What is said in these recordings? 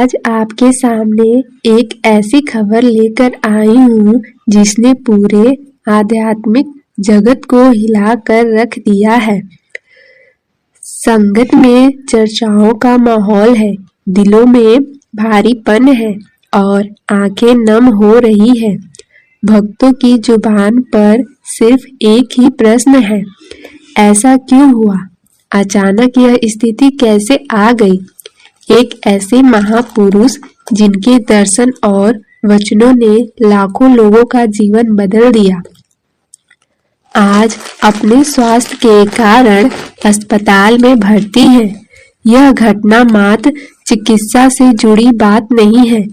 आज आपके सामने एक ऐसी खबर लेकर आई हूँ जिसने पूरे आध्यात्मिक जगत को हिला कर रख दिया है। संगत में चर्चाओं का माहौल है, दिलों में भारीपन है और आंखें नम हो रही है। भक्तों की जुबान पर सिर्फ एक ही प्रश्न है, ऐसा क्यों हुआ? अचानक यह स्थिति कैसे आ गई? एक ऐसे महापुरुष जिनके दर्शन और वचनों ने लाखों लोगों का जीवन बदल दिया, आज अपने स्वास्थ्य के कारण अस्पताल में भर्ती है। यह घटना मात्र चिकित्सा से जुड़ी बात नहीं है,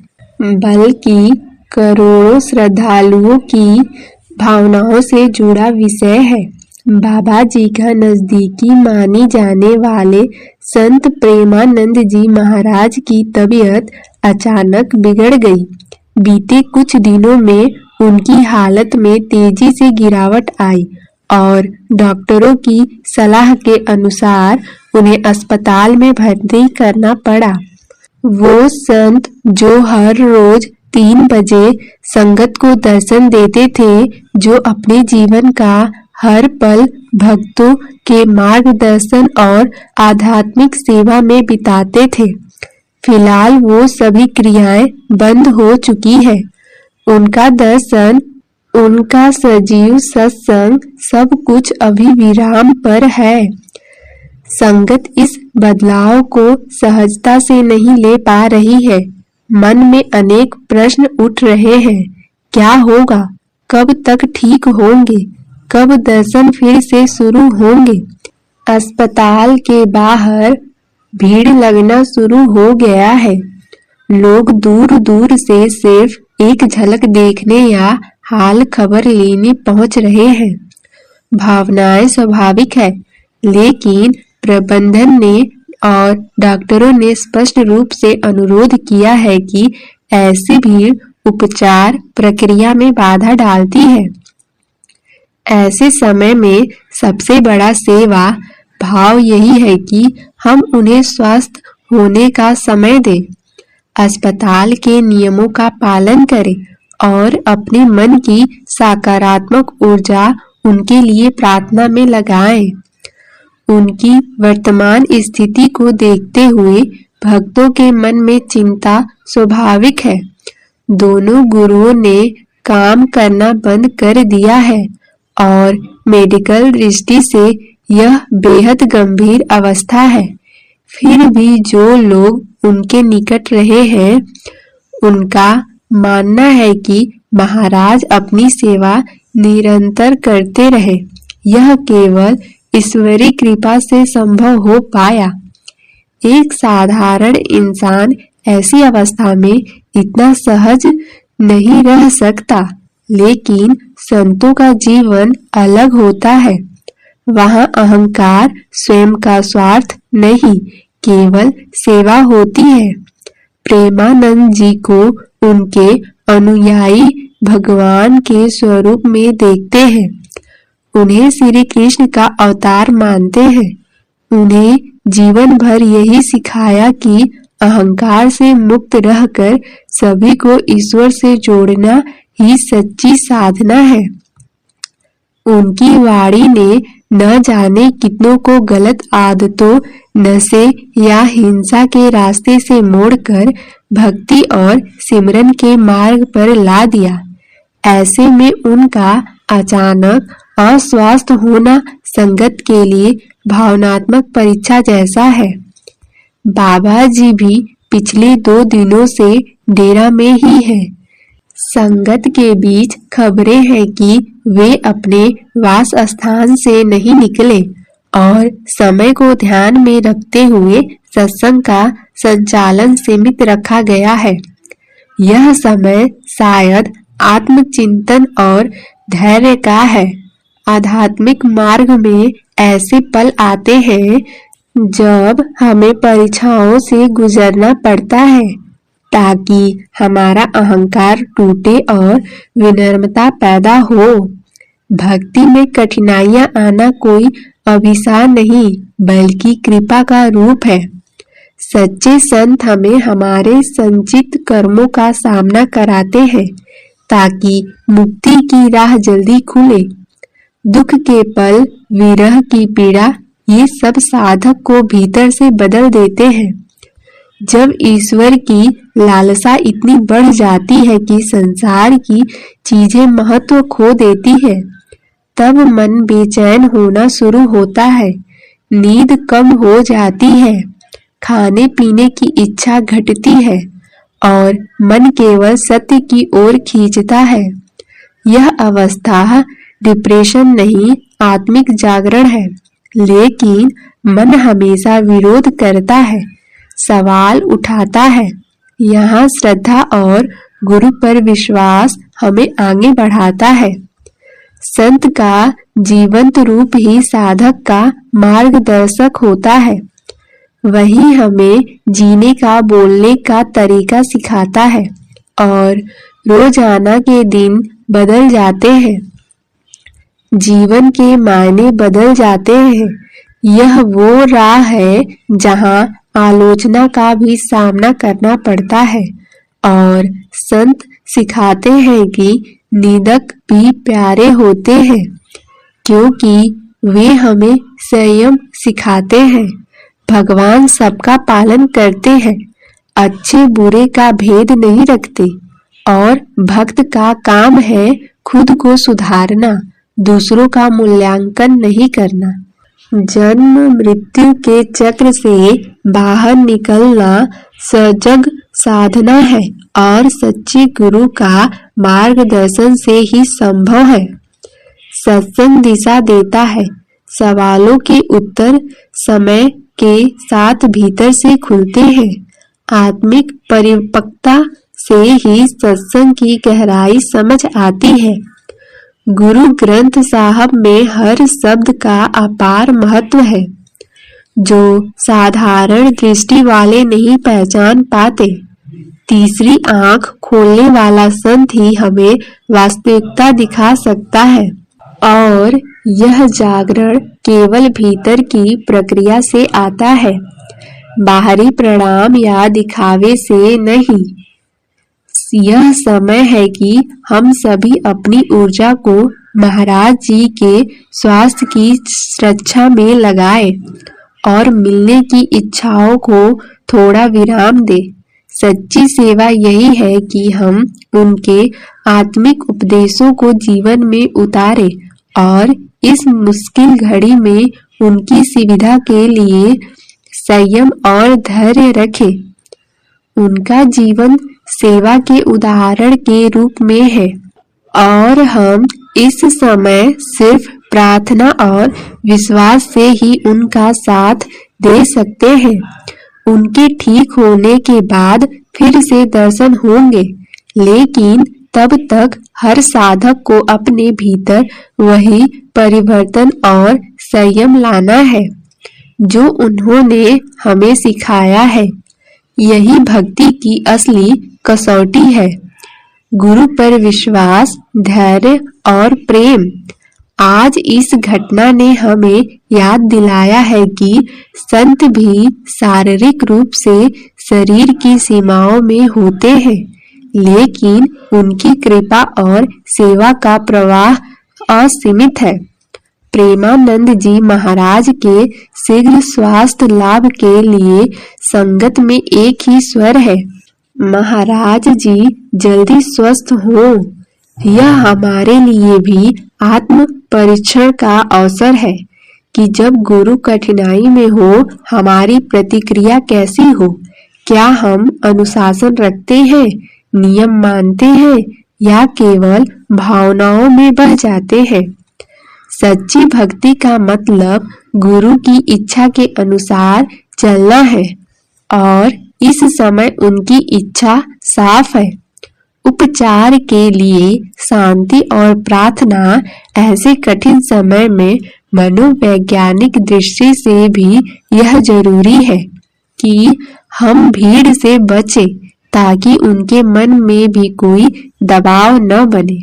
बल्कि करोड़ों श्रद्धालुओं की भावनाओं से जुड़ा विषय है। बाबा जी का नजदीकी माने जाने वाले संत प्रेमानंद जी महाराज की तबीयत अचानक बिगड़ गई। बीते कुछ दिनों में उनकी हालत में तेजी से गिरावट आई और डॉक्टरों की सलाह के अनुसार उन्हें अस्पताल में भर्ती करना पड़ा। वो संत जो हर रोज 3 बजे संगत को दर्शन देते थे, जो अपने जीवन का हर पल भक्तों के मार्गदर्शन और आध्यात्मिक सेवा में बिताते थे, फिलहाल वो सभी क्रियाएं बंद हो चुकी है। उनका दर्शन, उनका सजीव सत्संग, सब कुछ अभी विराम पर है। संगत इस बदलाव को सहजता से नहीं ले पा रही है। मन में अनेक प्रश्न उठ रहे हैं। क्या होगा? कब तक ठीक होंगे? कब दर्शन फिर से शुरू होंगे? अस्पताल के बाहर भीड़ लगना शुरू हो गया है। लोग दूर दूर से सिर्फ एक झलक देखने या हाल खबर लेने पहुंच रहे हैं। भावनाएं स्वाभाविक है, लेकिन प्रबंधन ने और डॉक्टरों ने स्पष्ट रूप से अनुरोध किया है कि ऐसी भीड़ उपचार प्रक्रिया में बाधा डालती है। ऐसे समय में सबसे बड़ा सेवा भाव यही है कि हम उन्हें स्वस्थ होने का समय दें, अस्पताल के नियमों का पालन करें और अपने मन की सकारात्मक ऊर्जा उनके लिए प्रार्थना में लगाएं। उनकी वर्तमान स्थिति को देखते हुए भक्तों के मन में चिंता स्वाभाविक है। दोनों गुरुओं ने काम करना बंद कर दिया है और मेडिकल दृष्टि से यह बेहद गंभीर अवस्था है। फिर भी जो लोग उनके निकट रहे हैं, उनका मानना है कि महाराज अपनी सेवा निरंतर करते रहे। यह केवल ईश्वरीय कृपा से संभव हो पाया। एक साधारण इंसान ऐसी अवस्था में इतना सहज नहीं रह सकता, लेकिन संतों का जीवन अलग होता है। वहाँ अहंकार, स्वयं का स्वार्थ नहीं, केवल सेवा होती है। प्रेमानंद जी को उनके अनुयायी भगवान के स्वरूप में देखते हैं। उन्हें श्री कृष्ण का अवतार मानते हैं। उन्हें जीवन भर यही सिखाया कि अहंकार से मुक्त रहकर सभी को ईश्वर से जोड़ना ही सच्ची साधना है। उनकी वाणी ने न जाने कितनों को गलत आदतों, नशे या हिंसा के रास्ते से मोड़कर भक्ति और सिमरन के मार्ग पर ला दिया। ऐसे में उनका अचानक अस्वस्थ होना संगत के लिए भावनात्मक परीक्षा जैसा है। बाबा जी भी पिछले 2 दिनों से डेरा में ही हैं। संगत के बीच खबरें हैं कि वे अपने वास स्थान से नहीं निकले और समय को ध्यान में रखते हुए सत्संग का संचालन सीमित रखा गया है। यह समय शायद आत्मचिंतन और धैर्य का है। आध्यात्मिक मार्ग में ऐसे पल आते हैं जब हमें परीक्षाओं से गुजरना पड़ता है, ताकि हमारा अहंकार टूटे और विनम्रता पैदा हो। भक्ति में कठिनाइयां आना कोई अभिशाप नहीं, बल्कि कृपा का रूप है। सच्चे संत हमें हमारे संचित कर्मों का सामना कराते हैं ताकि मुक्ति की राह जल्दी खुले। दुख के पल, विरह की पीड़ा, ये सब साधक को भीतर से बदल देते हैं। जब ईश्वर की लालसा इतनी बढ़ जाती है कि संसार की चीजें महत्व खो देती है, तब मन बेचैन होना शुरू होता है, नींद कम हो जाती है, खाने पीने की इच्छा घटती है और मन केवल सत्य की ओर खींचता है। यह अवस्था डिप्रेशन नहीं, आत्मिक जागरण है। लेकिन मन हमेशा विरोध करता है, सवाल उठाता है। यहाँ श्रद्धा और गुरु पर विश्वास हमें आगे बढ़ाता है। संत का जीवंत रूप ही साधक का मार्गदर्शक होता है। वही हमें जीने का, बोलने का तरीका सिखाता है और रोजाना के दिन बदल जाते हैं, जीवन के मायने बदल जाते हैं। यह वो राह है जहाँ आलोचना का भी सामना करना पड़ता है और संत सिखाते हैं कि निंदक भी प्यारे होते हैं, क्योंकि वे हमें संयम सिखाते हैं। भगवान सबका पालन करते हैं, अच्छे बुरे का भेद नहीं रखते और भक्त का काम है खुद को सुधारना, दूसरों का मूल्यांकन नहीं करना। जन्म मृत्यु के चक्र से बाहर निकलना सजग साधना है और सच्चे गुरु का मार्गदर्शन से ही संभव है। सत्संग दिशा देता है, सवालों के उत्तर समय के साथ भीतर से खुलते हैं। आत्मिक परिपक्वता से ही सत्संग की गहराई समझ आती है। गुरु ग्रंथ साहब में हर शब्द का अपार महत्व है, जो साधारण दृष्टि वाले नहीं पहचान पाते। तीसरी आंख खोलने वाला संत ही हमें वास्तविकता दिखा सकता है और यह जागरण केवल भीतर की प्रक्रिया से आता है, बाहरी प्रणाम या दिखावे से नहीं। यह समय है कि हम सभी अपनी ऊर्जा को महाराज जी के स्वास्थ्य की रक्षा में लगाएं और मिलने की इच्छाओं को थोड़ा विराम दें। सच्ची सेवा यही है कि हम उनके आत्मिक उपदेशों को जीवन में उतारें और इस मुश्किल घड़ी में उनकी सुविधा के लिए संयम और धैर्य रखें। उनका जीवन सेवा के उदाहरण के रूप में है और हम इस समय सिर्फ प्रार्थना और विश्वास से ही उनका साथ दे सकते हैं। उनके ठीक होने के बाद फिर से दर्शन होंगे, लेकिन तब तक हर साधक को अपने भीतर वही परिवर्तन और संयम लाना है जो उन्होंने हमें सिखाया है। यही भक्ति की असली कसौटी है। गुरु पर विश्वास, धैर्य और प्रेम। आज इस घटना ने हमें याद दिलाया है कि संत भी शारीरिक रूप से शरीर की सीमाओं में होते हैं, लेकिन उनकी कृपा और सेवा का प्रवाह असीमित है। प्रेमानंद जी महाराज के शीघ्र स्वास्थ्य लाभ के लिए संगत में एक ही स्वर है, महाराज जी जल्दी स्वस्थ हो। यह हमारे लिए भी आत्म परीक्षण का अवसर है कि जब गुरु कठिनाई में हो, हमारी प्रतिक्रिया कैसी हो। क्या हम अनुशासन रखते हैं, नियम मानते हैं या केवल भावनाओं में बह जाते हैं। सच्ची भक्ति का मतलब गुरु की इच्छा के अनुसार चलना है और इस समय उनकी इच्छा साफ है। उपचार के लिए शांति और प्रार्थना ऐसे कठिन समय में मनोवैज्ञानिक दृष्टि से भी यह जरूरी है कि हम भीड़ से बचें ताकि उनके मन में भी कोई दबाव न बने।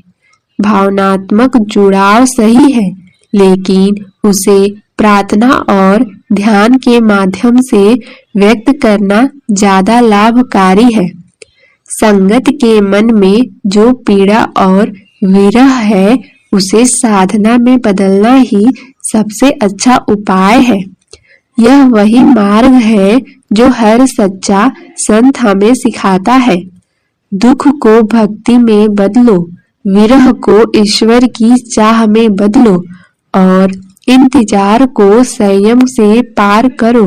भावनात्मक जुड़ाव सही है, लेकिन उसे प्रार्थना और ध्यान के माध्यम से व्यक्त करना ज्यादा लाभकारी है। संगत के मन में जो पीड़ा और विरह है उसे साधना में बदलना ही सबसे अच्छा उपाय है। यह वही मार्ग है जो हर सच्चा संत हमें सिखाता है। दुख को भक्ति में बदलो, विरह को ईश्वर की चाह में बदलो और इंतजार को संयम से पार करो।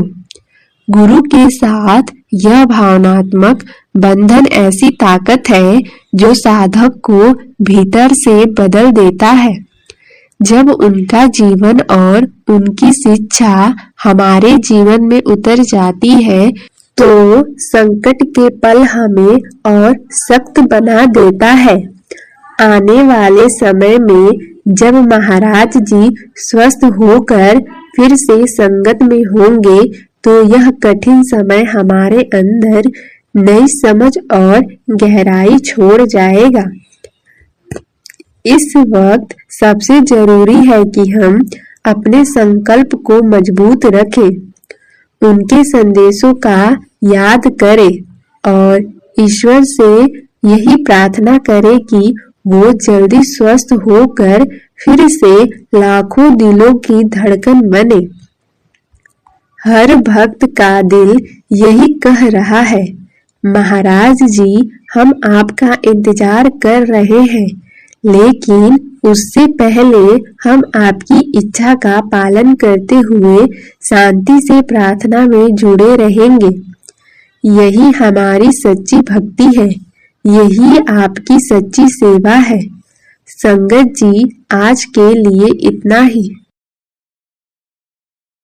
गुरु के साथ यह भावनात्मक बंधन ऐसी ताकत है जो साधक को भीतर से बदल देता है। जब उनका जीवन और उनकी शिक्षा हमारे जीवन में उतर जाती है तो संकट के पल हमें और सख्त बना देता है। आने वाले समय में जब महाराज जी स्वस्थ होकर फिर से संगत में होंगे तो यह कठिन समय हमारे अंदर नई समझ और गहराई छोड़ जाएगा। इस वक्त सबसे जरूरी है कि हम अपने संकल्प को मजबूत रखें, उनके संदेशों का याद करें और ईश्वर से यही प्रार्थना करें कि वो जल्दी स्वस्थ होकर फिर से लाखों दिलों की धड़कन बने। हर भक्त का दिल यही कह रहा है, महाराज जी हम आपका इंतजार कर रहे हैं, लेकिन उससे पहले हम आपकी इच्छा का पालन करते हुए शांति से प्रार्थना में जुड़े रहेंगे। यही हमारी सच्ची भक्ति है, यही आपकी सच्ची सेवा है। संगत जी आज के लिए इतना ही।